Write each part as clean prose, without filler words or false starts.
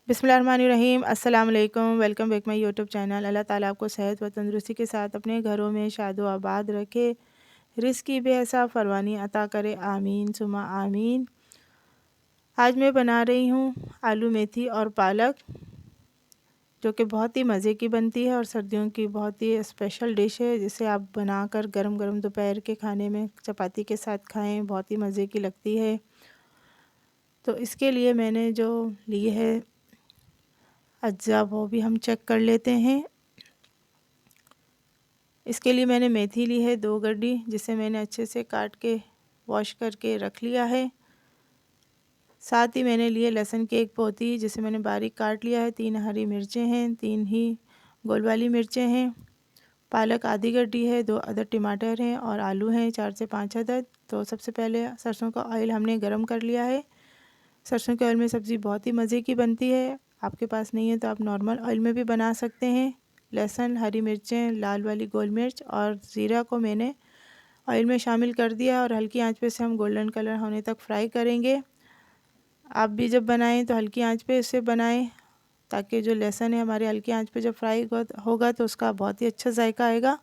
बिस्मिल्लाहिर्रहमानिर्रहीम। अस्सलाम वालेकुम। Welcome back my YouTube channel. Allah ताला आपको सेहत व तंदुरुस्ती के साथ अपने घरों में शादो आबाद रखे, रिज़्क़ की बेहिसाब फरवानी अता करे, आमीन सुमा आमीन। आज मैं बना रही हूँ आलू मेथी और पालक, जो कि बहुत ही मज़े की बनती है और सर्दियों की बहुत ही स्पेशल डिश है, जिसे आप बनाकर गरम गरम दोपहर के खाने में चपाती के साथ खाएं, बहुत ही मज़े की लगती है। तो इसके लिए मैंने जो ली है अज्जा, वो भी हम चेक कर लेते हैं। इसके लिए मैंने मेथी ली है 2 गड्डी, जिसे मैंने अच्छे से काट के वॉश करके रख लिया है। साथ ही मैंने लिए लहसुन की 1 पोती, जिसे मैंने बारीक काट लिया है। 3 हरी मिर्चें हैं, 3 ही गोल वाली मिर्चें हैं। पालक आधी गड्डी है, 2 अदद टमाटर हैं और आलू हैं 4 से 5 अदद। तो सबसे पहले सरसों का ऑयल हमने गरम कर लिया है। सरसों के ऑयल में सब्ज़ी बहुत ही मज़े की बनती है। आपके पास नहीं है तो आप नॉर्मल ऑयल में भी बना सकते हैं। लहसुन, हरी मिर्चें, लाल वाली गोल मिर्च और ज़ीरा को मैंने ऑयल में शामिल कर दिया और हल्की आंच पे इसे हम गोल्डन कलर होने तक फ्राई करेंगे। आप भी जब बनाएं तो हल्की आंच पे इसे बनाएं, ताकि जो लहसुन है हमारे हल्की आंच पे जब फ्राई होगा तो उसका बहुत ही अच्छा जायका आएगा।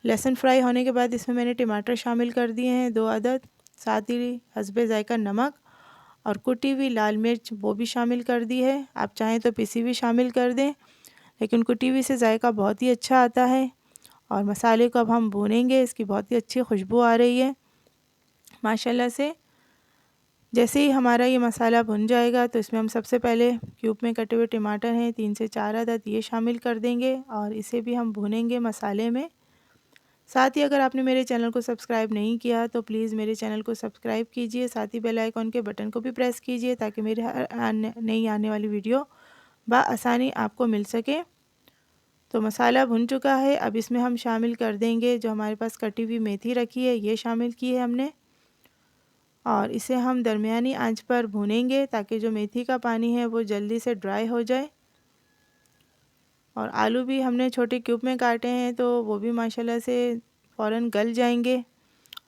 लहसुन फ्राई होने के बाद इसमें मैंने टमाटर शामिल कर दिए हैं 2 अदद, साथ ही हस्बे जायका नमक और कुटी हुई लाल मिर्च वो भी शामिल कर दी है। आप चाहें तो पिसी हुई शामिल कर दें, लेकिन कुटी हुई से जायका बहुत ही अच्छा आता है। और मसाले को अब हम भूनेंगे, इसकी बहुत ही अच्छी खुशबू आ रही है माशाल्लाह से। जैसे ही हमारा ये मसाला भुन जाएगा तो इसमें हम सबसे पहले क्यूब में कटे हुए टमाटर हैं 3 से 4 अदद, ये शामिल कर देंगे और इसे भी हम भूनेंगे मसाले में। साथ ही अगर आपने मेरे चैनल को सब्सक्राइब नहीं किया तो प्लीज़ मेरे चैनल को सब्सक्राइब कीजिए, साथ ही बेल आइकॉन के बटन को भी प्रेस कीजिए, ताकि मेरे हर नई आने वाली वीडियो बआसानी आपको मिल सके। तो मसाला भुन चुका है, अब इसमें हम शामिल कर देंगे जो हमारे पास कटी हुई मेथी रखी है, ये शामिल की है हमने और इसे हम दरमियानी आंच पर भूनेंगे, ताकि जो मेथी का पानी है वो जल्दी से ड्राई हो जाए। और आलू भी हमने छोटे क्यूब में काटे हैं, तो वो भी माशाल्लाह से फ़ौरन गल जाएंगे।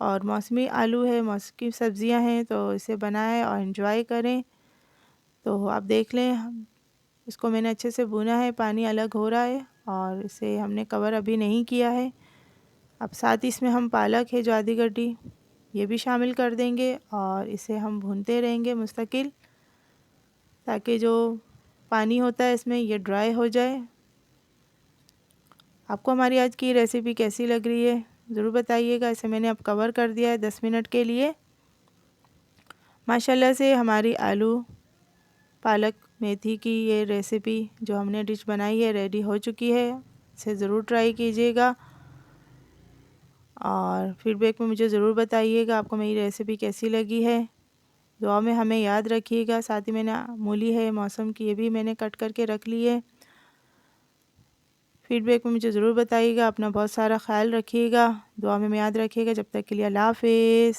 और मौसमी आलू है, मौसमी सब्ज़ियां हैं, तो इसे बनाएं और एंजॉय करें। तो आप देख लें, इसको मैंने अच्छे से भुना है, पानी अलग हो रहा है और इसे हमने कवर अभी नहीं किया है। अब साथ ही इसमें हम पालक है जो आधी गड्डी, ये भी शामिल कर देंगे और इसे हम भूनते रहेंगे मुस्तकिल, ताकि जो पानी होता है इसमें ये ड्राई हो जाए। आपको हमारी आज की रेसिपी कैसी लग रही है ज़रूर बताइएगा। इसे मैंने अब कवर कर दिया है 10 मिनट के लिए। माशाल्लाह से हमारी आलू पालक मेथी की ये रेसिपी जो हमने डिश बनाई है रेडी हो चुकी है। इसे ज़रूर ट्राई कीजिएगा और फीडबैक में मुझे ज़रूर बताइएगा आपको मेरी रेसिपी कैसी लगी है। दुआ में हमें याद रखिएगा। साथ ही मैंने मूली है मौसम की, ये भी मैंने कट करके रख ली है। फीडबैक में मुझे ज़रूर बताइएगा। अपना बहुत सारा ख्याल रखिएगा, दुआ में याद रखिएगा। जब तक के लिए अल्लाह हाफ़िज़।